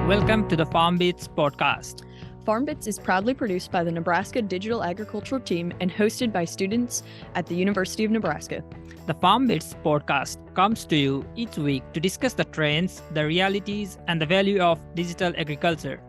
Welcome to the FarmBits podcast. FarmBits is proudly produced by the Nebraska Digital Agricultural Team and hosted by students at the University of Nebraska. The FarmBits podcast comes to you each week to discuss the trends, the realities, and the value of digital agriculture.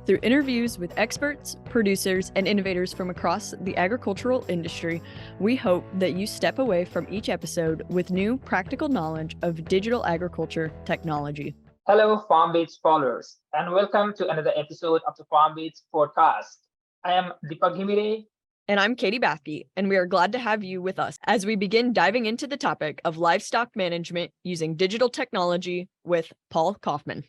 Through interviews with experts, producers, and innovators from across the agricultural industry, we hope that you step away from each episode with new practical knowledge of digital agriculture technology. Hello, FarmBits followers, and welcome to another episode of the FarmBits podcast. I am Deepak and Katie. And I'm Katie Bathke, and we are glad to have you with us as we begin diving into the topic of livestock management using digital technology with Paul Koffman.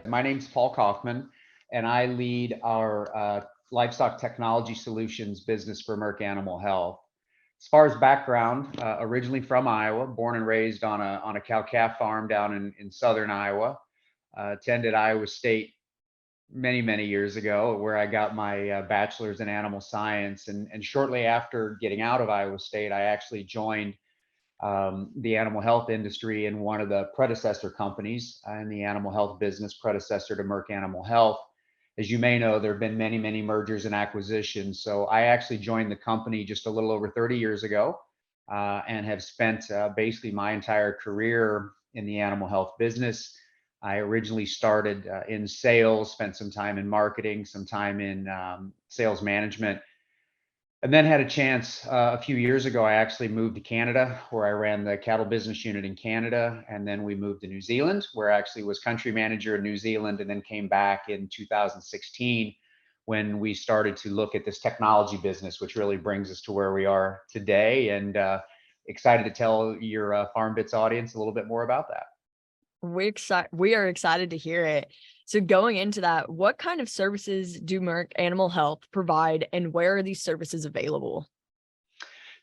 My name's Paul Koffman, and I lead our livestock technology solutions business for Merck Animal Health. As far as background, originally from Iowa, born and raised on a cow-calf farm down in southern Iowa. Attended Iowa State many years ago, where I got my bachelor's in animal science. And shortly after getting out of Iowa State, I actually joined the animal health industry in one of the predecessor companies in the animal health business, predecessor to Merck Animal Health. As you may know, there have been many mergers and acquisitions. So I actually joined the company just a little over 30 years ago and have spent basically my entire career in the animal health business. I originally started in sales, spent some time in marketing, some time in sales management, and then had a chance a few years ago. I actually moved to Canada, where I ran the cattle business unit in Canada. And then we moved to New Zealand, where I actually was country manager in New Zealand, and then came back in 2016 when we started to look at this technology business, which really brings us to where we are today. And excited to tell your FarmBits audience a little bit more about that. We are excited to hear it. So going into that, what kind of services do Merck Animal Health provide, and where are these services available?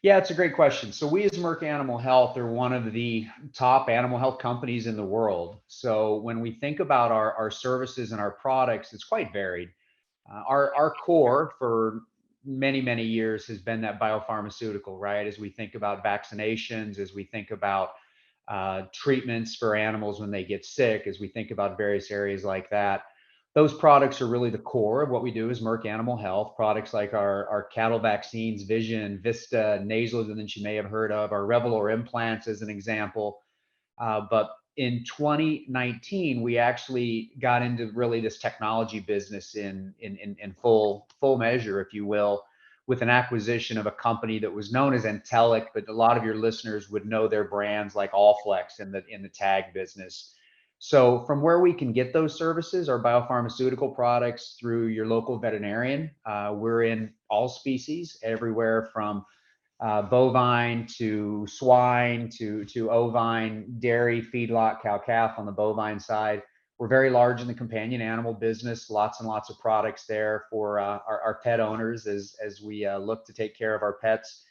Yeah, it's a great question. So we as Merck Animal Health are one of the top animal health companies in the world. So when we think about our services and our products, it's quite varied. Our core for many years has been that biopharmaceutical, right? As we think about vaccinations, as we think about treatments for animals when they get sick, as we think about various areas like that. Those products are really the core of what we do as Merck Animal Health. Products like our cattle vaccines, Vision, Vista, nasal that you may have heard of, our Revelor implants as an example. But in 2019, we actually got into really this technology business in full measure, if you will, with an acquisition of a company that was known as Altex, but a lot of your listeners would know their brands like Allflex in the tag business. So from where we can get those services, our biopharmaceutical products, through your local veterinarian, we're in all species, everywhere from bovine to swine to ovine, dairy, feedlot, cow-calf on the bovine side. We're very large in the companion animal business, lots and lots of products there for our pet owners as we look to take care of our pets.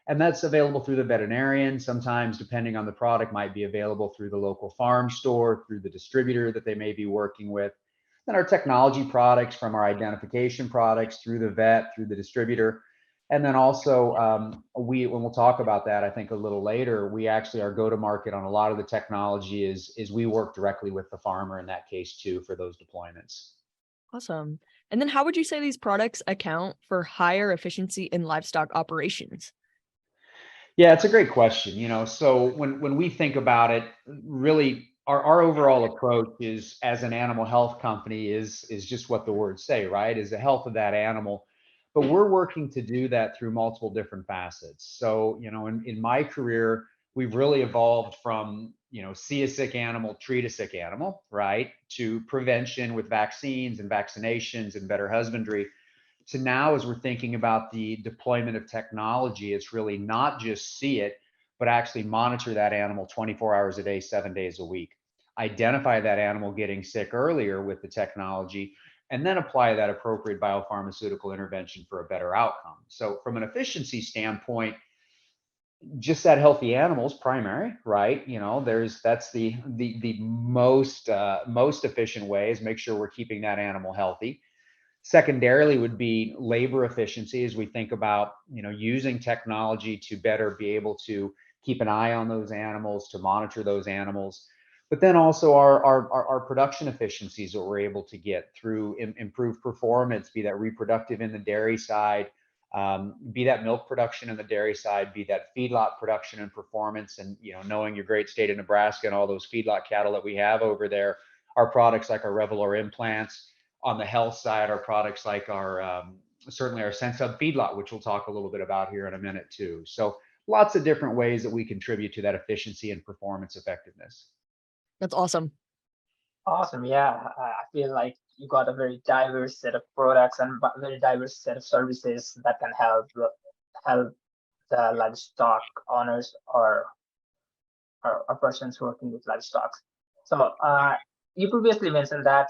And that's available through the veterinarian. Sometimes, depending on the product, might be available through the local farm store, through the distributor that they may be working with. Then our technology products, from our identification products through the vet, through the distributor. And then also, when we'll talk about that, I think a little later, we actually, our go-to-market on a lot of the technology is we work directly with the farmer in that case too for those deployments. Awesome. And then how would you say these products account for higher efficiency in livestock operations? Yeah, it's a great question. So when we think about it, really our overall approach is, as an animal health company, is just what the words say, right? Is the health of that animal. But we're working to do that through multiple different facets. So, in my career, we've really evolved from, see a sick animal, treat a sick animal, right? To prevention with vaccines and vaccinations and better husbandry. So now, as we're thinking about the deployment of technology, it's really not just see it, but actually monitor that animal 24 hours a day, 7 days a week. Identify that animal getting sick earlier with the technology, and then apply that appropriate biopharmaceutical intervention for a better outcome. So from an efficiency standpoint, just that healthy animals primary, right? That's the most efficient way, is make sure we're keeping that animal healthy. Secondarily would be labor efficiency as we think about, using technology to better be able to keep an eye on those animals, to monitor those animals. But then also our production efficiencies that we're able to get through improved performance, be that reproductive in the dairy side, be that milk production in the dairy side, be that feedlot production and performance. And, knowing your great state of Nebraska and all those feedlot cattle that we have over there, our products like our Revelor implants. On the health side, our products like certainly our SenseHub Feedlot, which we'll talk a little bit about here in a minute too. So lots of different ways that we contribute to that efficiency and performance effectiveness. That's awesome. Awesome. Yeah, I feel like you got a very diverse set of products and very diverse set of services that can help the livestock owners or persons working with livestock. So you previously mentioned that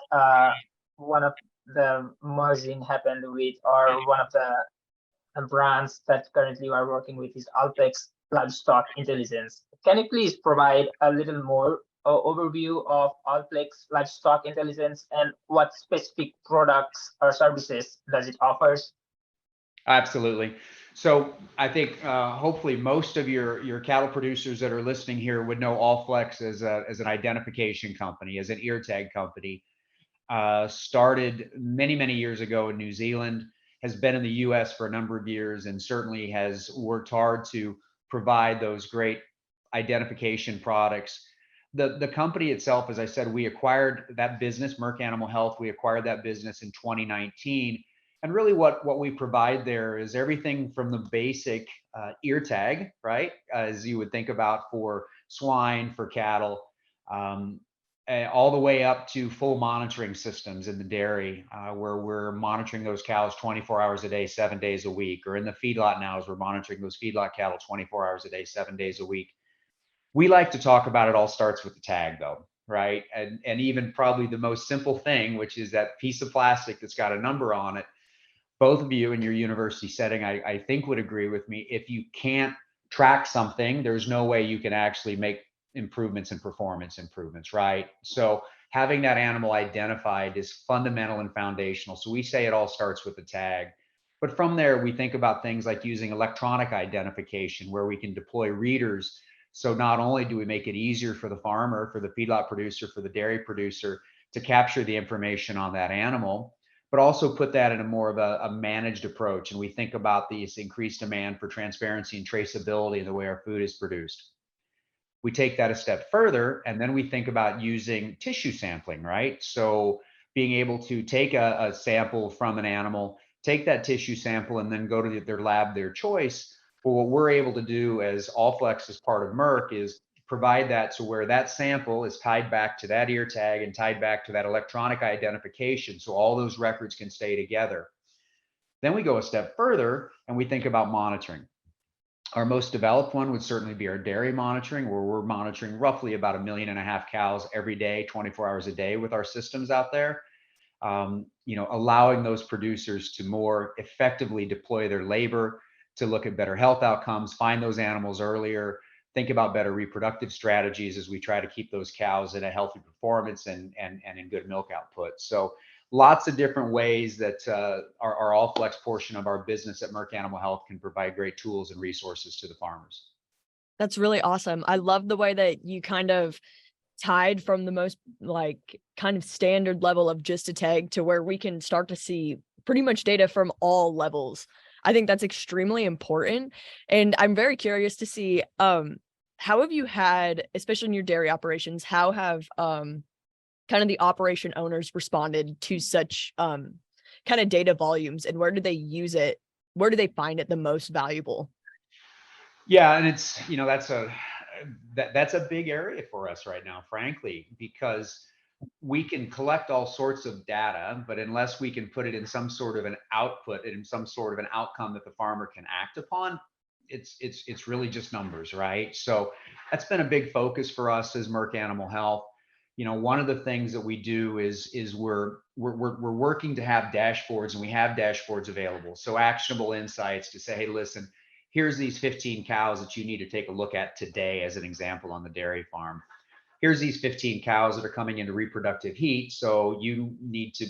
one of the merging happened with, or one of the brands that currently you are working with is Allflex Livestock Intelligence. Can you please provide a little more overview of Allflex Livestock Intelligence and what specific products or services does it offers? Absolutely. So I think hopefully most of your cattle producers that are listening here would know Allflex as an identification company, as an ear tag company. Started many years ago in New Zealand, has been in the US for a number of years, and certainly has worked hard to provide those great identification products. The company itself, as I said, we acquired that business, Merck Animal Health. We acquired that business in 2019. And really what we provide there is everything from the basic ear tag, right? As you would think about for swine, for cattle, all the way up to full monitoring systems in the dairy, where we're monitoring those cows 24 hours a day, 7 days a week, or in the feedlot now as we're monitoring those feedlot cattle 24 hours a day, 7 days a week. We like to talk about it all starts with the tag though, right? And even probably the most simple thing, which is that piece of plastic that's got a number on it. Both of you in your university setting, I think would agree with me. If you can't track something, there's no way you can actually make improvements and performance improvements, right? So having that animal identified is fundamental and foundational. So we say it all starts with the tag. But from there, we think about things like using electronic identification, where we can deploy readers. So not only do we make it easier for the farmer, for the feedlot producer, for the dairy producer to capture the information on that animal, but also put that in a more of a managed approach. And we think about this increased demand for transparency and traceability in the way our food is produced. We take that a step further, and then we think about using tissue sampling, right? So being able to take a sample from an animal, take that tissue sample, and then go to their lab, their choice. But what we're able to do as Allflex, as part of Merck, is provide that to where that sample is tied back to that ear tag and tied back to that electronic identification, so all those records can stay together. Then we go a step further and we think about monitoring. Our most developed one would certainly be our dairy monitoring, where we're monitoring roughly about 1.5 million cows every day, 24 hours a day with our systems out there. Allowing those producers to more effectively deploy their labor, to look at better health outcomes, find those animals earlier, think about better reproductive strategies as we try to keep those cows at a healthy performance and in good milk output. So lots of different ways that our Allflex portion of our business at Merck Animal Health can provide great tools and resources to the farmers. That's really awesome. I love the way that you kind of tied from the most kind of standard level of just a tag to where we can start to see pretty much data from all levels. I think that's extremely important. And I'm very curious to see, how have you had, especially in your dairy operations, how have kind of the operation owners responded to such kind of data volumes, and where do they use it? Where do they find it the most valuable? Yeah, and it's, that's a big area for us right now, frankly, because we can collect all sorts of data, but unless we can put it in some sort of an output and in some sort of an outcome that the farmer can act upon, it's really just numbers, right? So that's been a big focus for us as Merck Animal Health. One of the things that we do is we're working to have dashboards, and we have dashboards available. So actionable insights to say, hey, listen, here's these 15 cows that you need to take a look at today, as an example, on the dairy farm. Here's these 15 cows that are coming into reproductive heat. So you need to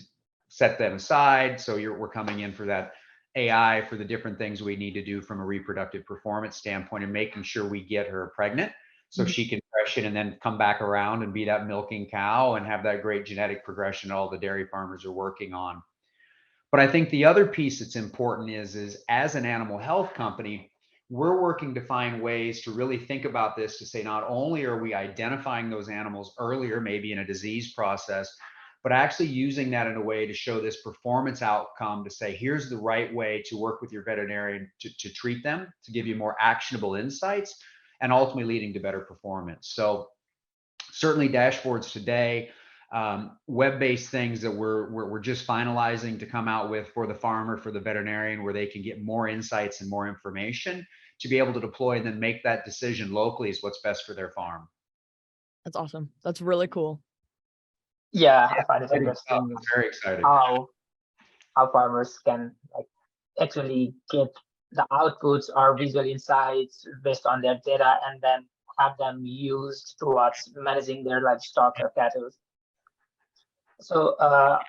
set them aside. So we're coming in for that AI for the different things we need to do from a reproductive performance standpoint, and making sure we get her pregnant so she can freshen and then come back around and be that milking cow and have that great genetic progression all the dairy farmers are working on. But I think the other piece that's important is as an animal health company, we're working to find ways to really think about this, to say not only are we identifying those animals earlier, maybe in a disease process, but actually using that in a way to show this performance outcome, to say, here's the right way to work with your veterinarian to treat them, to give you more actionable insights, and ultimately leading to better performance. So certainly dashboards today, web-based things that we're just finalizing to come out with for the farmer, for the veterinarian, where they can get more insights and more information to be able to deploy and then make that decision locally is what's best for their farm. That's awesome. That's really cool. Yeah, I find it interesting. I'm very excited. How farmers can like actually get the outputs or visual insights based on their data and then have them used towards managing their livestock or cattle. So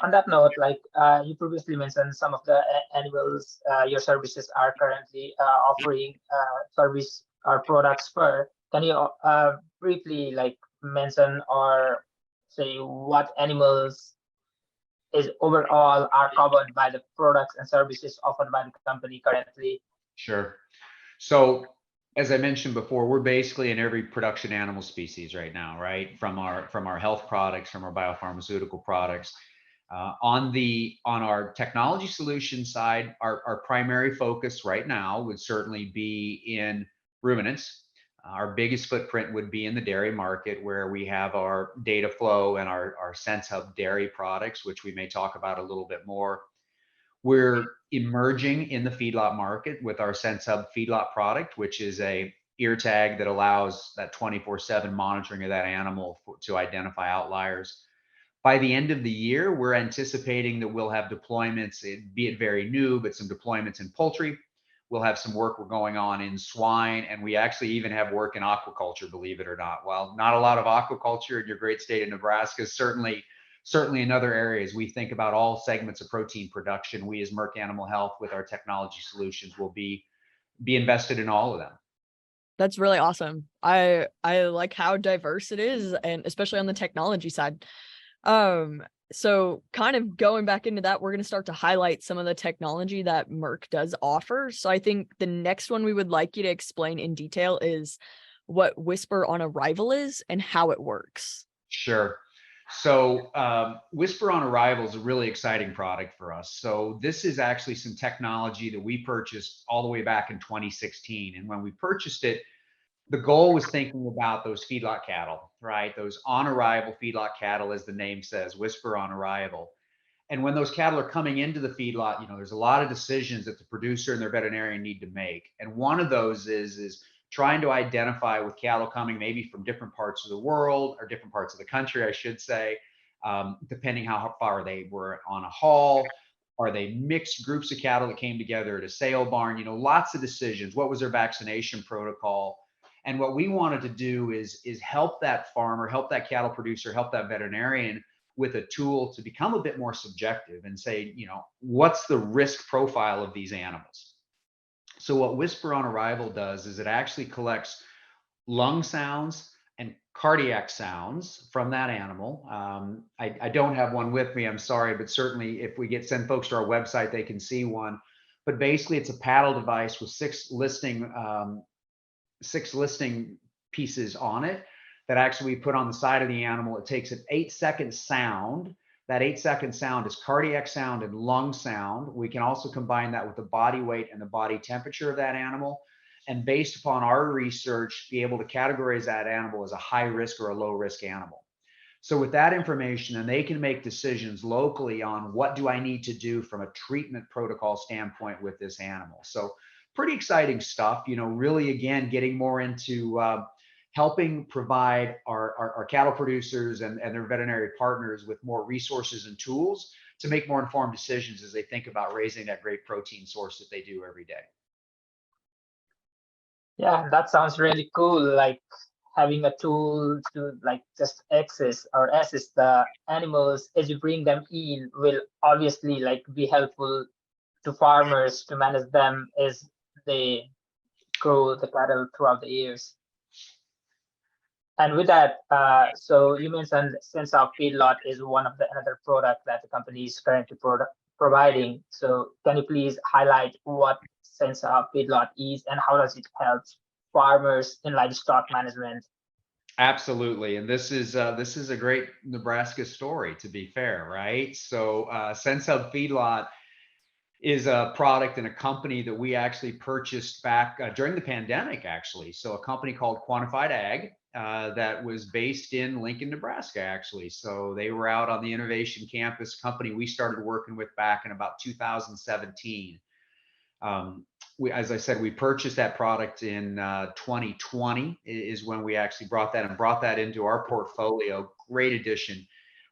on that note, like you previously mentioned, some of the animals your services are currently offering service or products for. Can you briefly like mention or say what animals is overall are covered by the products and services offered by the company currently? Sure. So as I mentioned before, we're basically in every production animal species right now, right? From our health products, from our biopharmaceutical products. On our technology solution side, our primary focus right now would certainly be in ruminants. Our biggest footprint would be in the dairy market, where we have our data flow and our SenseHub dairy products, which we may talk about a little bit more. We're emerging in the feedlot market with our SenseHub Feedlot product, which is a ear tag that allows that 24/7 monitoring of that animal to identify outliers. By the end of the year, we're anticipating that we'll have deployments, be it very new, but some deployments in poultry. We'll have some work we're going on in swine, and we actually even have work in aquaculture, believe it or not. While not a lot of aquaculture in your great state of Nebraska, certainly in other areas, we think about all segments of protein production. We as Merck Animal Health with our technology solutions will be invested in all of them. That's really awesome. I like how diverse it is, and especially on the technology side. So kind of going back into that, we're going to start to highlight some of the technology that Merck does offer. So I think the next one we would like you to explain in detail is what Whisper on Arrival is and how it works. Sure. So Whisper on Arrival is a really exciting product for us. So this is actually some technology that we purchased all the way back in 2016. And when we purchased it, the goal was thinking about those feedlot cattle, right? Those on arrival feedlot cattle, as the name says, Whisper on Arrival. And when those cattle are coming into the feedlot, there's a lot of decisions that the producer and their veterinarian need to make. And one of those is trying to identify with cattle coming maybe from different parts of the world or different parts of the country, I should say, depending how far they were on a haul. Are they mixed groups of cattle that came together at a sale barn? Lots of decisions. What was their vaccination protocol? And what we wanted to do is help that farmer, help that cattle producer, help that veterinarian with a tool to become a bit more subjective and say, what's the risk profile of these animals? So what Whisper on Arrival does is it actually collects lung sounds and cardiac sounds from that animal. I don't have one with me, I'm sorry, but certainly if we send folks to our website, they can see one. But basically it's a paddle device with six listening pieces on it that actually we put on the side of the animal. It takes an 8-second sound. That 8-second sound is cardiac sound and lung sound. We can also combine that with the body weight and the body temperature of that animal. And based upon our research, be able to categorize that animal as a high risk or a low risk animal. So with that information, then they can make decisions locally on what do I need to do from a treatment protocol standpoint with this animal. So pretty exciting stuff, really, again, getting more into helping provide our cattle producers and their veterinary partners with more resources and tools to make more informed decisions as they think about raising that great protein source that they do every day. Yeah, that sounds really cool. Like having a tool to like just access or assess the animals as you bring them in will obviously like be helpful to farmers to manage them as they grow the cattle throughout the years. And with that, so you mentioned SenseHub Feedlot is one of the another product that the company is currently providing. So can you please highlight what SenseHub Feedlot is and how does it help farmers in livestock management? Absolutely, and this is a great Nebraska story, to be fair, right? So SenseHub Feedlot is a product and a company that we actually purchased back during the pandemic, actually. So a company called Quantified Ag that was based in Lincoln, Nebraska, actually. So they were out on the innovation campus, company we started working with back in about 2017. As I said, we purchased that product in 2020 is when we actually brought that into our portfolio. Great addition.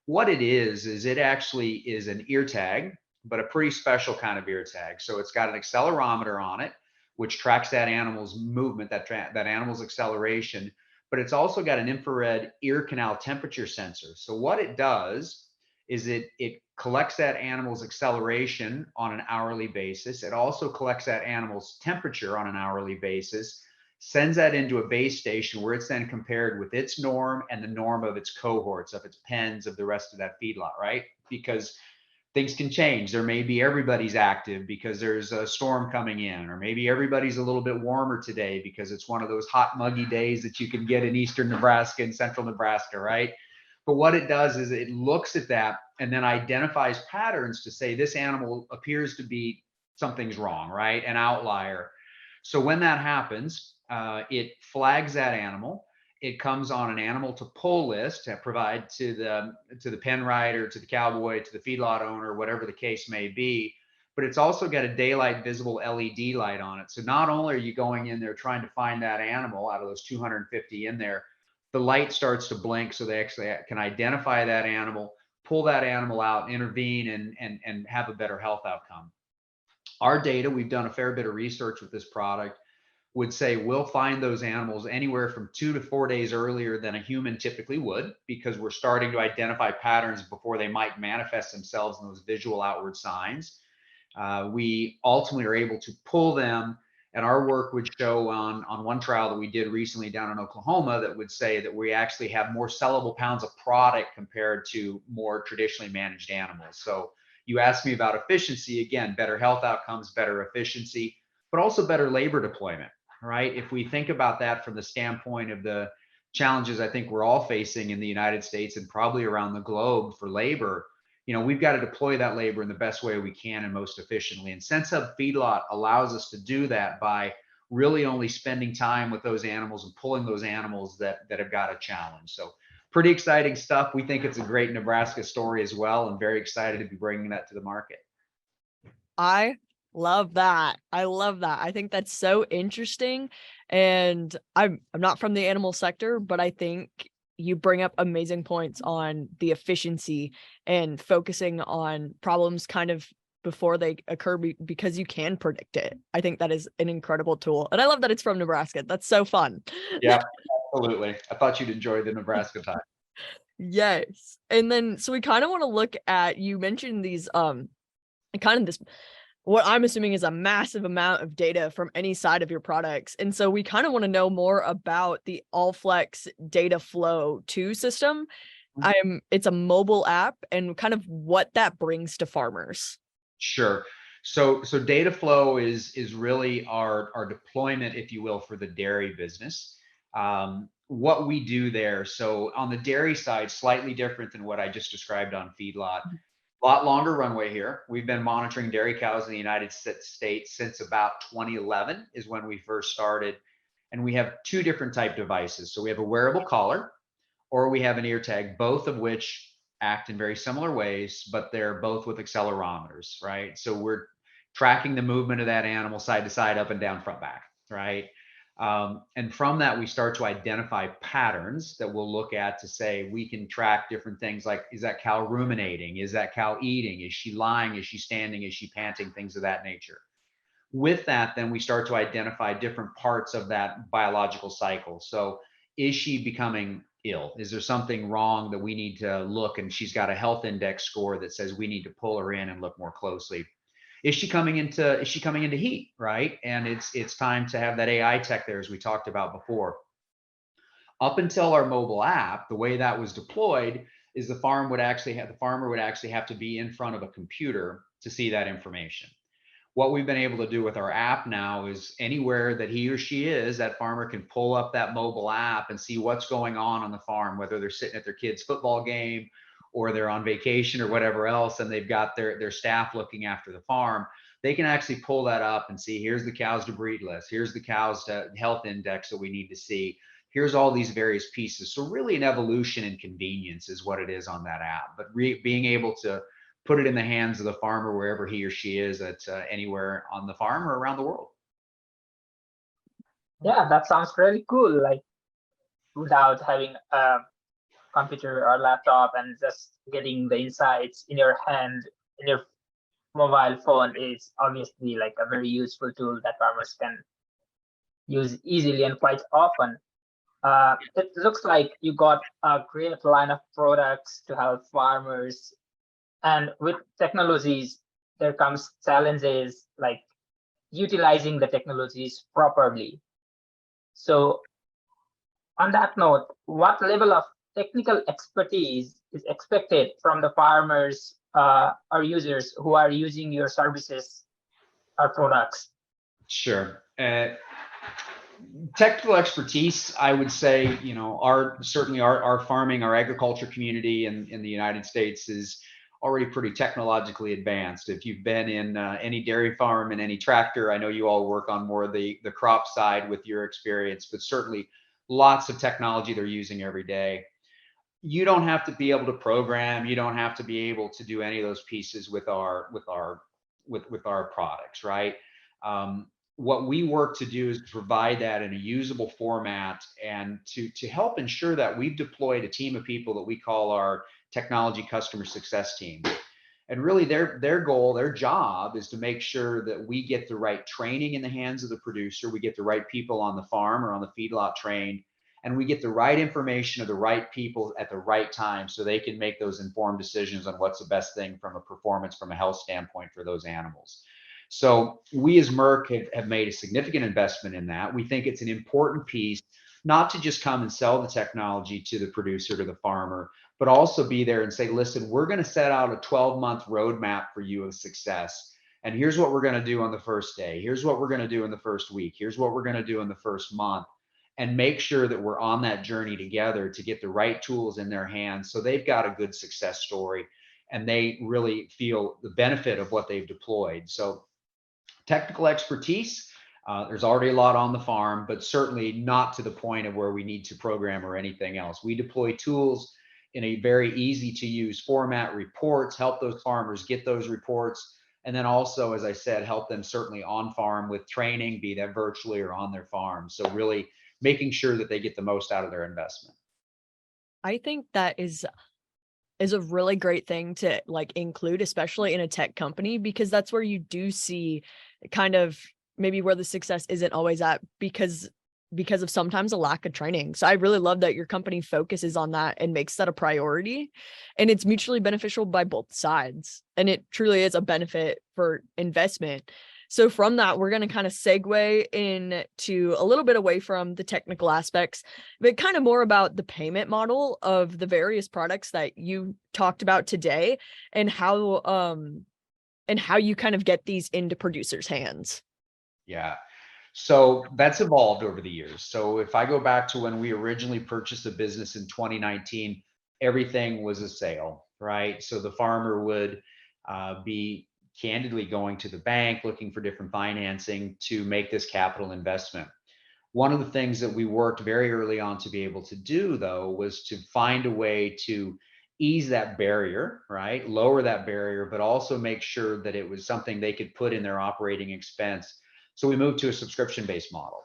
What it is it actually is an ear tag, but a pretty special kind of ear tag. So it's got an accelerometer on it, which tracks that animal's movement, that animal's acceleration, but it's also got an infrared ear canal temperature sensor. So what it does is it collects that animal's acceleration on an hourly basis. It also collects that animal's temperature on an hourly basis, sends that into a base station where it's then compared with its norm and the norm of its cohorts, of its pens, of the rest of that feedlot, right? Because things can change. There may be everybody's active because there's a storm coming in, or maybe everybody's a little bit warmer today because it's one of those hot, muggy days that you can get in eastern Nebraska and central Nebraska, right? But what it does is it looks at that and then identifies patterns to say this animal appears to be something's wrong, right? An outlier. So when that happens, it flags that animal. It comes on an animal to pull list to provide to the pen rider, to the cowboy, to the feedlot owner, whatever the case may be. But it's also got a daylight visible LED light on it. So not only are you going in there trying to find that animal out of those 250 in there, the light starts to blink so they actually can identify that animal, pull that animal out, intervene, and have a better health outcome. Our data, we've done a fair bit of research with this product, would say we'll find those animals anywhere from 2 to 4 days earlier than a human typically would, because we're starting to identify patterns before they might manifest themselves in those visual outward signs. We ultimately are able to pull them, and our work would show on one trial that we did recently down in Oklahoma that would say that we actually have more sellable pounds of product compared to more traditionally managed animals. So you asked me about efficiency, again, better health outcomes, better efficiency, but also better labor deployment. Right? If we think about that from the standpoint of the challenges I think we're all facing in the United States and probably around the globe for labor, we've got to deploy that labor in the best way we can and most efficiently. And SenseHub Feedlot allows us to do that by really only spending time with those animals and pulling those animals that have got a challenge. So pretty exciting stuff. We think it's a great Nebraska story as well, and very excited to be bringing that to the market. I love that. I love that. I think that's so interesting. And I'm not from the animal sector, but I think you bring up amazing points on the efficiency and focusing on problems kind of before they occur because you can predict it. I think that is an incredible tool. And I love that it's from Nebraska. That's so fun. Yeah, absolutely. I thought you'd enjoy the Nebraska time. Yes. And then, so we kind of want to look at, you mentioned these, kind of this, what I'm assuming is a massive amount of data from any side of your products. And so we kind of want to know more about the Allflex Data Flow 2 system. It's a mobile app, and kind of what that brings to farmers. Sure. So Data Flow is really our deployment, if you will, for the dairy business. What we do there, so on the dairy side, slightly different than what I just described on feedlot. A lot longer runway here. We've been monitoring dairy cows in the United States since about 2011 is when we first started. And we have two different type devices. So we have a wearable collar, or we have an ear tag, both of which act in very similar ways, but they're both with accelerometers, right? So we're tracking the movement of that animal side to side, up and down, front, back, right? And from that, we start to identify patterns that we'll look at to say we can track different things like, is that cow ruminating? Is that cow eating? Is she lying? Is she standing? Is she panting? Things of that nature. With that, then we start to identify different parts of that biological cycle. So is she becoming ill? Is there something wrong that we need to look? And she's got a health index score that says we need to pull her in and look more closely. Is she coming into heat, right? And it's time to have that AI tech there, as we talked about before. Up until our mobile app, the way that was deployed is the farmer would actually have to be in front of a computer to see that information. What we've been able to do with our app now is anywhere that he or she is, that farmer can pull up that mobile app and see what's going on the farm, whether they're sitting at their kid's football game or they're on vacation or whatever else, and they've got their staff looking after the farm. They can actually pull that up and see, here's the cows to breed list, here's the cows to health index that we need to see, here's all these various pieces. So really an evolution in convenience is what it is on that app, but being able to put it in the hands of the farmer wherever he or she is at anywhere on the farm or around the world. Yeah, that sounds really cool. Like without having a computer or laptop and just getting the insights in your hand, in your mobile phone is obviously like a very useful tool that farmers can use easily and quite often. It looks like you got a great line of products to help farmers. And with technologies, there comes challenges like utilizing the technologies properly. So on that note, what level of technical expertise is expected from the farmers or users who are using your services or products? Sure. Technical expertise, I would say, our farming, our agriculture community in the United States is already pretty technologically advanced. If you've been in any dairy farm and any tractor, I know you all work on more of the crop side with your experience, but certainly lots of technology they're using every day. You don't have to be able to program. You don't have to be able to do any of those pieces with our products, right? What we work to do is provide that in a usable format and to help ensure that we've deployed a team of people that we call our technology customer success team. And really their goal, their job is to make sure that we get the right training in the hands of the producer, we get the right people on the farm or on the feedlot trained, and we get the right information of the right people at the right time so they can make those informed decisions on what's the best thing from a performance, from a health standpoint for those animals. So we as Merck have made a significant investment in that. We think it's an important piece, not to just come and sell the technology to the producer, to the farmer, but also be there and say, listen, we're going to set out a 12-month roadmap for you of success. And here's what we're going to do on the first day. Here's what we're going to do in the first week. Here's what we're going to do in the first month. And make sure that we're on that journey together to get the right tools in their hands so they've got a good success story and they really feel the benefit of what they've deployed. So technical expertise, there's already a lot on the farm, but certainly not to the point of where we need to program or anything else. We deploy tools in a very easy to use format, reports, help those farmers get those reports. And then also, as I said, help them certainly on farm with training, be that virtually or on their farm. So really making sure that they get the most out of their investment. I think that is a really great thing to like include, especially in a tech company, because that's where you do see kind of maybe where the success isn't always at because of sometimes a lack of training. So I really love that your company focuses on that and makes that a priority, and it's mutually beneficial by both sides. And it truly is a benefit for investment. So from that, we're going to kind of segue into a little bit away from the technical aspects, but kind of more about the payment model of the various products that you talked about today and how you kind of get these into producers' hands. Yeah. So that's evolved over the years. So if I go back to when we originally purchased a business in 2019, everything was a sale, right? So the farmer would be candidly going to the bank, looking for different financing to make this capital investment. One of the things that we worked very early on to be able to do, though, was to find a way to ease that barrier, right? Lower that barrier, but also make sure that it was something they could put in their operating expense. So we moved to a subscription-based model.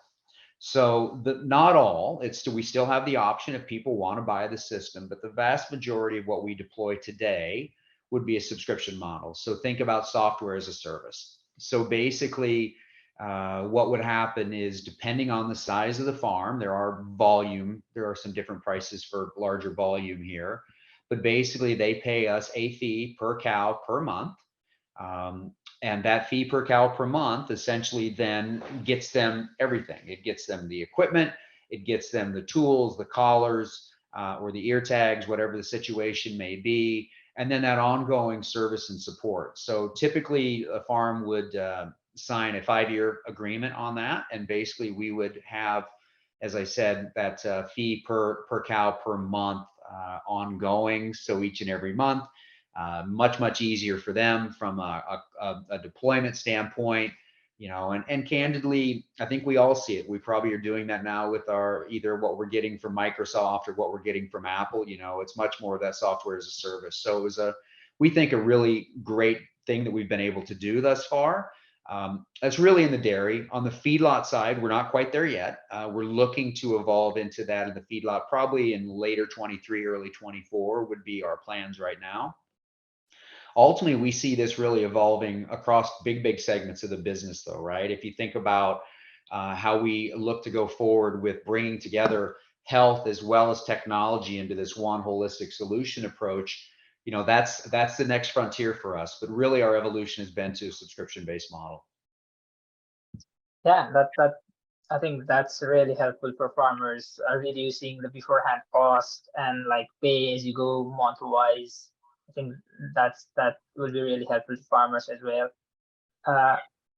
So not all, we still have the option if people want to buy the system, but the vast majority of what we deploy today would be a subscription model. So think about software as a service. So basically, what would happen is, depending on the size of the farm, there are some different prices for larger volume here, but basically they pay us a fee per cow per month. And that fee per cow per month essentially then gets them everything. It gets them the equipment, it gets them the tools, the collars, or the ear tags, whatever the situation may be, and then that ongoing service and support. So typically a farm would sign a 5-year agreement on that, and basically we would have, as I said, that fee per cow per month ongoing. So each and every month, much easier for them from a deployment standpoint, and candidly, I think we all see it. We probably are doing that now with either what we're getting from Microsoft or what we're getting from Apple. It's much more of that software as a service. So it was we think a really great thing that we've been able to do thus far. That's really in the dairy. On the feedlot side, we're not quite there yet. We're looking to evolve into that in the feedlot, probably in later 23, early 24 would be our plans right now. Ultimately, we see this really evolving across big segments of the business, though, right? If you think about how we look to go forward with bringing together health as well as technology into this one holistic solution approach, that's the next frontier for us. But really, our evolution has been to a subscription-based model. Yeah, that I think that's really helpful for farmers, reducing the beforehand cost and like pay as you go month-wise. I think that will be really helpful to farmers as well.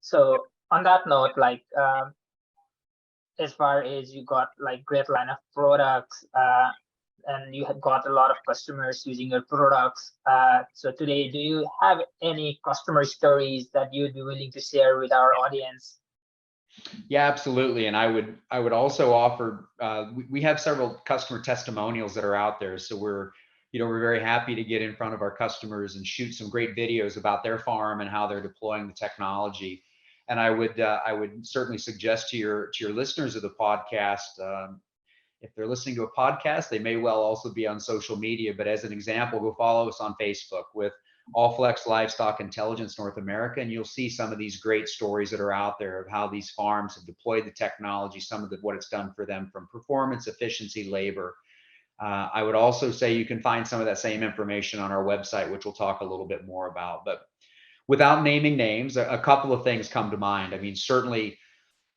So on that note, like as far as you got like great line of products, and you have got a lot of customers using your products. So today, do you have any customer stories that you'd be willing to share with our audience? Yeah, absolutely. And I would also offer, we have several customer testimonials that are out there. So we're very happy to get in front of our customers and shoot some great videos about their farm and how they're deploying the technology. And I would certainly suggest to your listeners of the podcast, if they're listening to a podcast, they may well also be on social media. But as an example, go follow us on Facebook with Allflex Livestock Intelligence North America, and you'll see some of these great stories that are out there of how these farms have deployed the technology, some of what it's done for them from performance, efficiency, labor. I would also say you can find some of that same information on our website, which we'll talk a little bit more about. But without naming names, a couple of things come to mind. I mean, certainly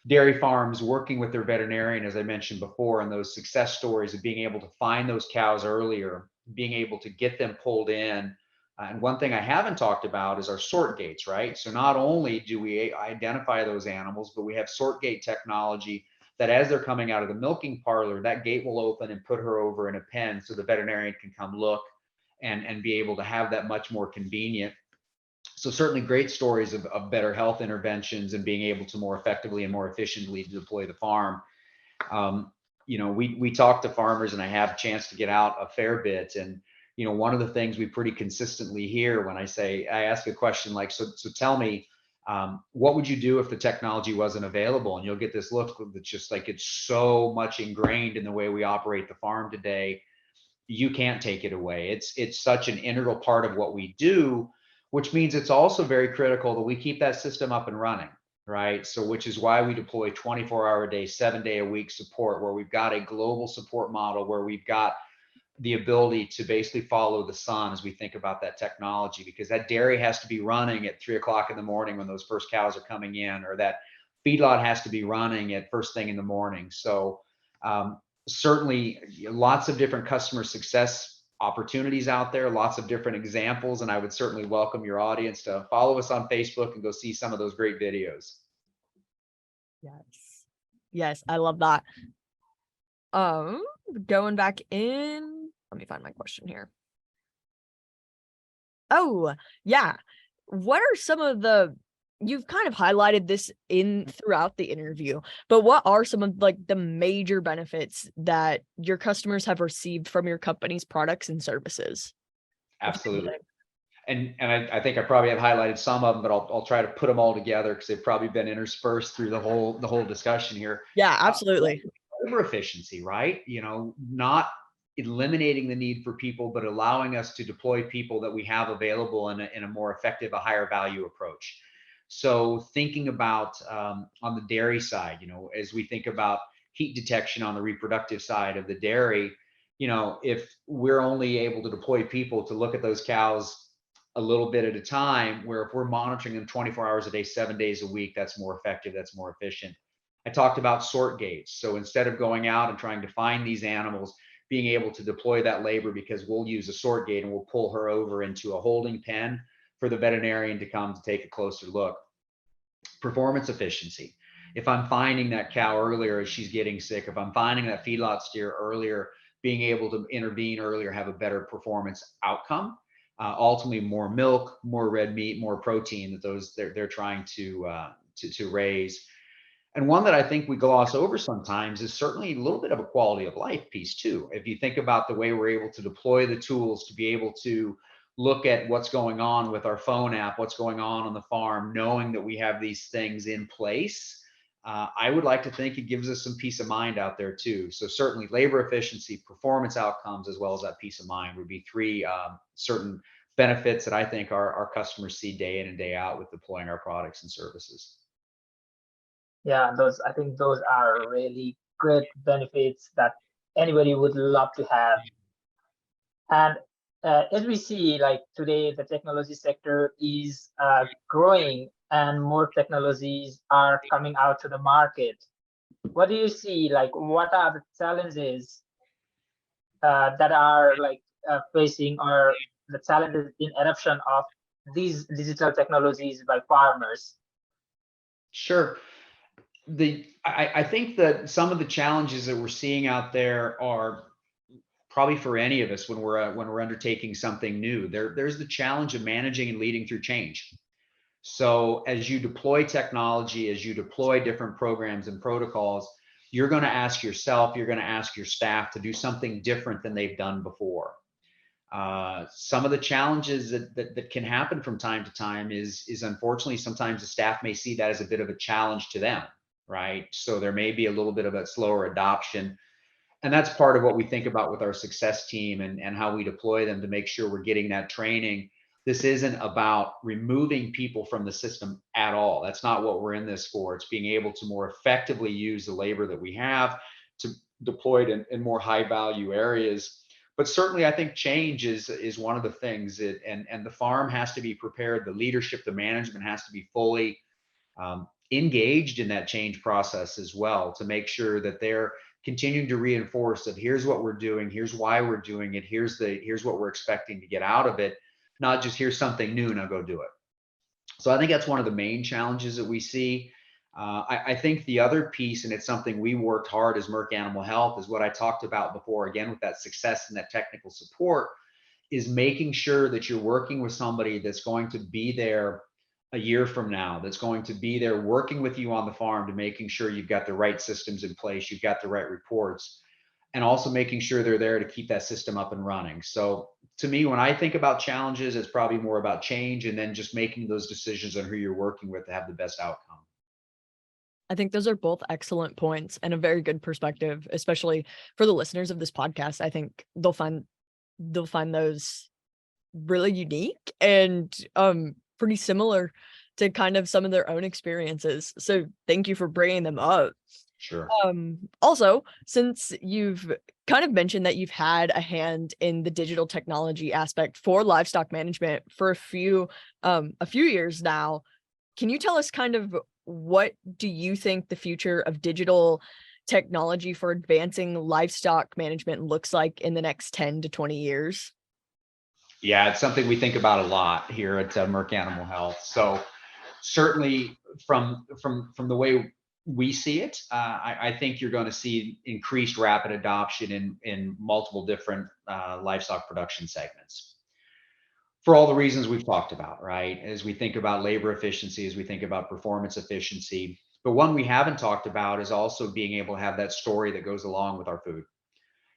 dairy farms working with their veterinarian, as I mentioned before, and those success stories of being able to find those cows earlier, being able to get them pulled in. And one thing I haven't talked about is our sort gates, right? So not only do we identify those animals, but we have sort gate technology that as they're coming out of the milking parlor, that gate will open and put her over in a pen so the veterinarian can come look and be able to have that much more convenient. So certainly great stories of better health interventions and being able to more effectively and more efficiently deploy the farm. We talk to farmers, and I have a chance to get out a fair bit. And, one of the things we pretty consistently hear when I ask a question like, so tell me, what would you do if the technology wasn't available? And you'll get this look that's just like, it's so much ingrained in the way we operate the farm today. You can't take it away. It's such an integral part of what we do, which means it's also very critical that we keep that system up and running, right? So which is why we deploy 24-hour-a-day, 7-day-a-week support, where we've got a global support model, where we've got the ability to basically follow the sun as we think about that technology, because that dairy has to be running at 3 o'clock in the morning when those first cows are coming in, or that feedlot has to be running at first thing in the morning. So certainly lots of different customer success opportunities out there, lots of different examples, and I would certainly welcome your audience to follow us on Facebook and go see some of those great videos. Yes, I love that. Going back in, let me find my question here. Oh, yeah. What are some of you've kind of highlighted this throughout the interview, but what are some of like the major benefits that your customers have received from your company's products and services? Absolutely. And I think I probably have highlighted some of them, but I'll try to put them all together because they've probably been interspersed through the whole discussion here. Yeah, absolutely. Labor efficiency, right? Not eliminating the need for people, but allowing us to deploy people that we have available in a more effective, a higher value approach. So thinking about on the dairy side, as we think about heat detection on the reproductive side of the dairy, if we're only able to deploy people to look at those cows a little bit at a time, where if we're monitoring them 24 hours a day, 7 days a week, that's more effective, that's more efficient. I talked about sort gates. So instead of going out and trying to find these animals, being able to deploy that labor, because we'll use a sort gate and we'll pull her over into a holding pen for the veterinarian to come to take a closer look. Performance efficiency. If I'm finding that cow earlier as she's getting sick, if I'm finding that feedlot steer earlier, being able to intervene earlier, have a better performance outcome. Ultimately, more milk, more red meat, more protein that they're trying to raise. And one that I think we gloss over sometimes is certainly a little bit of a quality of life piece too. If you think about the way we're able to deploy the tools to be able to look at what's going on with our phone app, what's going on the farm, knowing that we have these things in place, I would like to think it gives us some peace of mind out there too. So certainly labor efficiency, performance outcomes, as well as that peace of mind would be three certain benefits that I think our customers see day in and day out with deploying our products and services. Yeah, I think those are really great benefits that anybody would love to have. And as we see, like today, the technology sector is growing and more technologies are coming out to the market. What do you see? Like, what are the challenges that are like facing, or the challenges in adoption of these digital technologies by farmers? Sure. I think that some of the challenges that we're seeing out there are probably for any of us when we're undertaking something new. There's the challenge of managing and leading through change. So as you deploy technology, as you deploy different programs and protocols, you're going to ask yourself, you're going to ask your staff to do something different than they've done before. Some of the challenges that can happen from time to time is unfortunately sometimes the staff may see that as a bit of a challenge to them, right? So there may be a little bit of a slower adoption. And that's part of what we think about with our success team and how we deploy them to make sure we're getting that training. This isn't about removing people from the system at all. That's not what we're in this for. It's being able to more effectively use the labor that we have to deploy it in more high value areas. But certainly I think change is one of the things and the farm has to be prepared. The leadership, the management has to be fully engaged in that change process as well, to make sure that they're continuing to reinforce that here's what we're doing, here's why we're doing it, here's what we're expecting to get out of it, not just here's something new, now go do it. So I think that's one of the main challenges that we see. I think the other piece, and it's something we worked hard as Merck Animal Health, is what I talked about before, again, with that success and that technical support, is making sure that you're working with somebody that's going to be there a year from now, that's going to be there working with you on the farm to making sure you've got the right systems in place, you've got the right reports, and also making sure they're there to keep that system up and running. So to me, when I think about challenges, it's probably more about change and then just making those decisions on who you're working with to have the best outcome. I think those are both excellent points and a very good perspective, especially for the listeners of this podcast. I think they'll find those really unique and pretty similar to kind of some of their own experiences. So thank you for bringing them up. Sure. Also, since you've kind of mentioned that you've had a hand in the digital technology aspect for livestock management for a few years now, can you tell us kind of what do you think the future of digital technology for advancing livestock management looks like in the next 10 to 20 years? Yeah, it's something we think about a lot here at Merck Animal Health. So certainly from the way we see it, I think you're going to see increased rapid adoption in multiple different livestock production segments for all the reasons we've talked about, right? As we think about labor efficiency, as we think about performance efficiency. But one we haven't talked about is also being able to have that story that goes along with our food.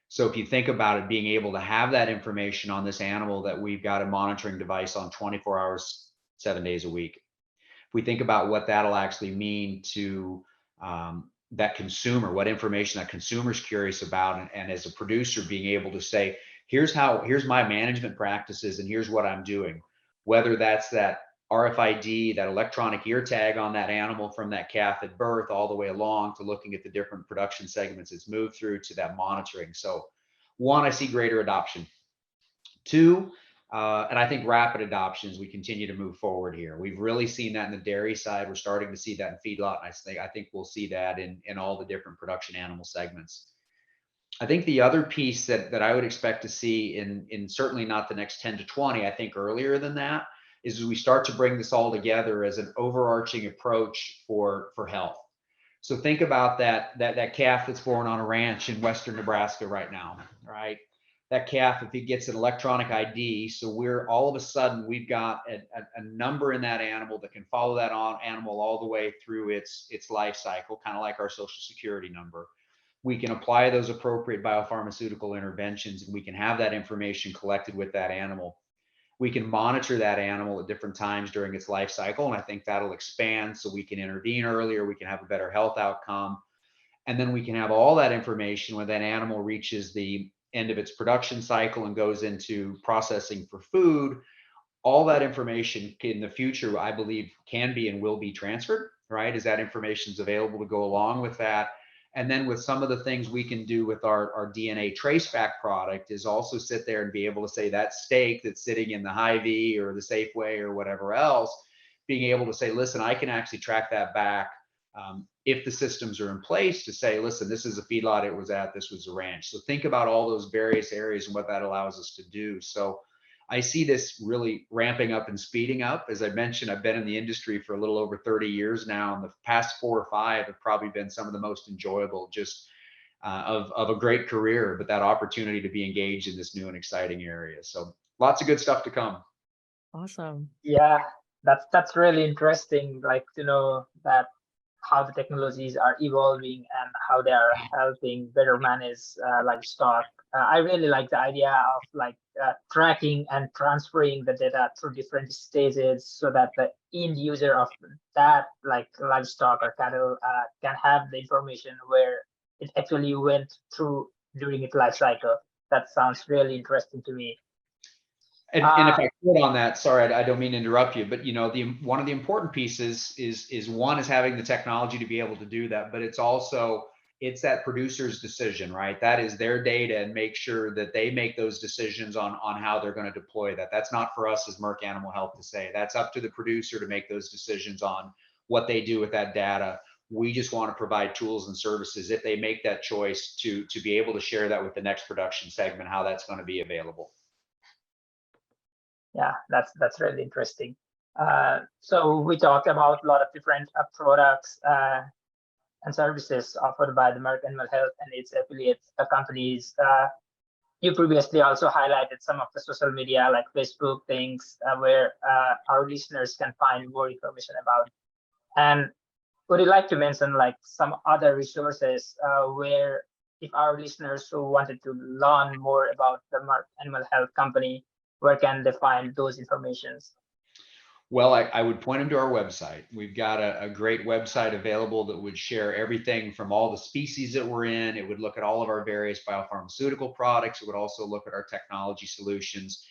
So if you think about it, being able to have that information on this animal that we've got a monitoring device on 24 hours, 7 days a week. If we think about what that'll actually mean to that consumer, what information that consumer's curious about, and as a producer being able to say, here's my management practices and here's what I'm doing, whether that's that RFID, that electronic ear tag on that animal from that calf at birth all the way along to looking at the different production segments it's moved through to that monitoring. So one, I see greater adoption. Two, and I think rapid adoptions, we continue to move forward here. We've really seen that in the dairy side. We're starting to see that in feedlot. And I think we'll see that in all the different production animal segments. I think the other piece that I would expect to see in certainly not the next 10 to 20, I think earlier than that, is as we start to bring this all together as an overarching approach for health. So think about that calf that's born on a ranch in Western Nebraska right now, right? That calf, if he gets an electronic ID, so all of a sudden we've got a number in that animal that can follow that animal all the way through its life cycle, kind of like our social security number. We can apply those appropriate biopharmaceutical interventions, and we can have that information collected with that animal. We can monitor that animal at different times during its life cycle, and I think that'll expand so we can intervene earlier, we can have a better health outcome, and then we can have all that information when that animal reaches the end of its production cycle and goes into processing for food. All that information in the future, I believe, can be and will be transferred, right? As that information is available to go along with that. And then with some of the things we can do with our DNA traceback product is also sit there and be able to say that steak that's sitting in the Hy-Vee or the Safeway or whatever else, being able to say, listen, I can actually track that back if the systems are in place to say, listen, this is a feedlot it was at, this was a ranch. So think about all those various areas and what that allows us to do. So I see this really ramping up and speeding up. As I mentioned, I've been in the industry for a little over 30 years now, and the past 4 or 5 have probably been some of the most enjoyable just of a great career, but that opportunity to be engaged in this new and exciting area. So lots of good stuff to come. Awesome. Yeah, that's really interesting, like to know that how the technologies are evolving and how they are helping better manage livestock. I really like the idea of tracking and transferring the data through different stages so that the end user of that livestock or cattle can have the information where it actually went through during its life cycle. That sounds really interesting to me. And if I could on that, sorry, I don't mean to interrupt you, but one of the important pieces is one is having the technology to be able to do that, but it's that producer's decision, right? That is their data, and make sure that they make those decisions on how they're going to deploy that. That's not for us as Merck Animal Health to say. That's up to the producer to make those decisions on what they do with that data. We just want to provide tools and services if they make that choice to be able to share that with the next production segment, how that's going to be available. Yeah, that's really interesting. So we talked about a lot of different products and services offered by the Merck Animal Health and its affiliates companies. You previously also highlighted some of the social media like Facebook things where our listeners can find more information about. And would you like to mention some other resources where if our listeners who wanted to learn more about the Merck Animal Health company, where can they find those informations? Well, I would point them to our website. We've got a great website available that would share everything from all the species that we're in. It would look at all of our various biopharmaceutical products. It would also look at our technology solutions.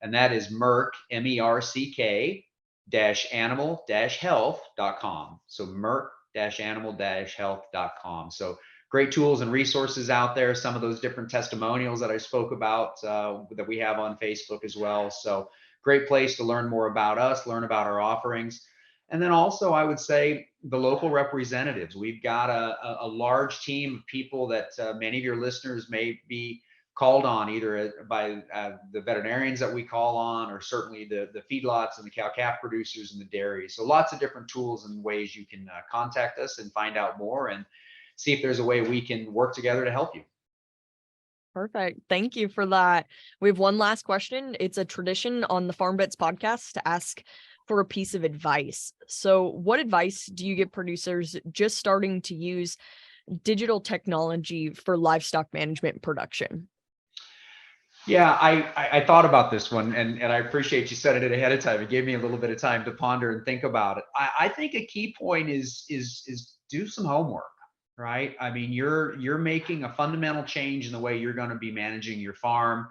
And that is Merck, MERCK -animal-health.com. So Merck-animal-health.com. So great tools and resources out there. Some of those different testimonials that I spoke about that we have on Facebook as well. So great place to learn more about us, learn about our offerings. And then also I would say the local representatives. We've got a large team of people that many of your listeners may be called on either by the veterinarians that we call on, or certainly the feedlots and the cow-calf producers and the dairies. So lots of different tools and ways you can contact us and find out more and see if there's a way we can work together to help you. Perfect. Thank you for that. We have one last question. It's a tradition on the FarmBits podcast to ask for a piece of advice. So what advice do you give producers just starting to use digital technology for livestock management and production? Yeah, I thought about this one, and I appreciate you setting it ahead of time. It gave me a little bit of time to ponder and think about it. I think a key point is do some homework, right? I mean, you're making a fundamental change in the way you're going to be managing your farm.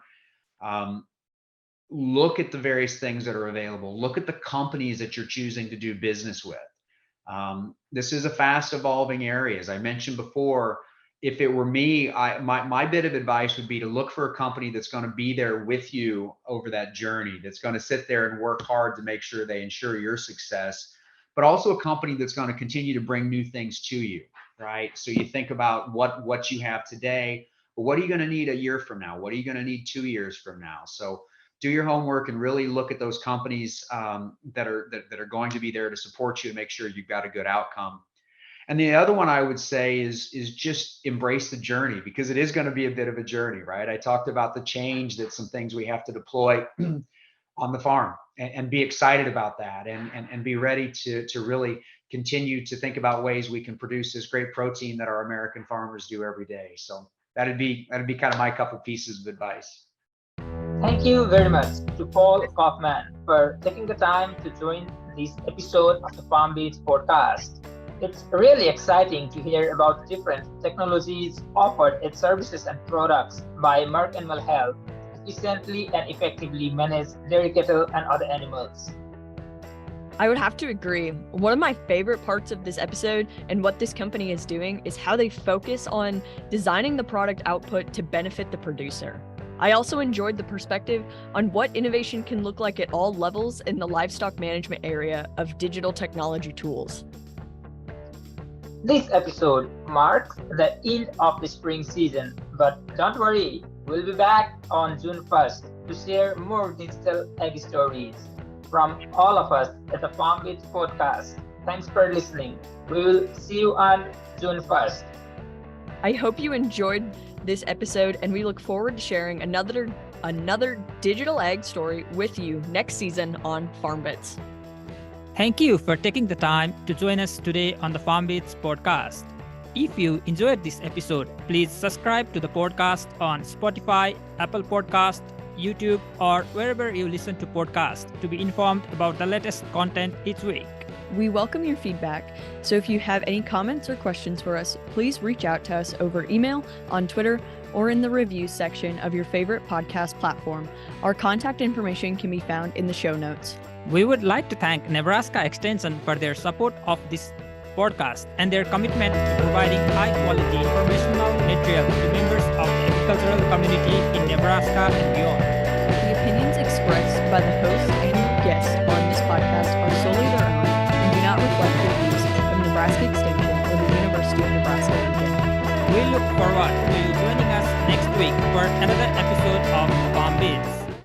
look at the various things that are available. Look at the companies that you're choosing to do business with. This is a fast evolving area. As I mentioned before, if it were me, my bit of advice would be to look for a company that's going to be there with you over that journey, that's going to sit there and work hard to make sure they ensure your success, but also a company that's going to continue to bring new things to you, right? So you think about what you have today, but what are you going to need a year from now? What are you going to need 2 years from now? So do your homework and really look at those companies that are going to be there to support you and make sure you've got a good outcome. And the other one I would say is just embrace the journey, because it is going to be a bit of a journey, right? I talked about the change, that some things we have to deploy on the farm, and be excited about that, and be ready to really continue to think about ways we can produce this great protein that our American farmers do every day. So that'd be kind of my couple pieces of advice. Thank you very much to Paul Koffman for taking the time to join this episode of the FarmBits podcast. It's really exciting to hear about different technologies offered as services and products by Merck Animal Health to efficiently and effectively manage dairy cattle and other animals. I would have to agree. One of my favorite parts of this episode and what this company is doing is how they focus on designing the product output to benefit the producer. I also enjoyed the perspective on what innovation can look like at all levels in the livestock management area of digital technology tools. This episode marks the end of the spring season, but don't worry, we'll be back on June 1st to share more digital ag stories. From all of us at the FarmBits podcast, thanks for listening. We will see you on June 1st. I hope you enjoyed this episode, and we look forward to sharing another digital ag story with you next season on FarmBits. Thank you for taking the time to join us today on the FarmBits podcast. If you enjoyed this episode, please subscribe to the podcast on Spotify, Apple Podcast, YouTube, or wherever you listen to podcasts to be informed about the latest content each week. We welcome your feedback, so if you have any comments or questions for us, please reach out to us over email, on Twitter, or in the reviews section of your favorite podcast platform. Our contact information can be found in the show notes. We would like to thank Nebraska Extension for their support of this podcast and their commitment to providing high-quality informational material to members of the agricultural community in Nebraska and beyond. The opinions expressed by the host and guests on this podcast are solely their own and do not reflect the views of Nebraska Extension or the University of Nebraska. We look forward to you joining us next week for another episode of FarmBits.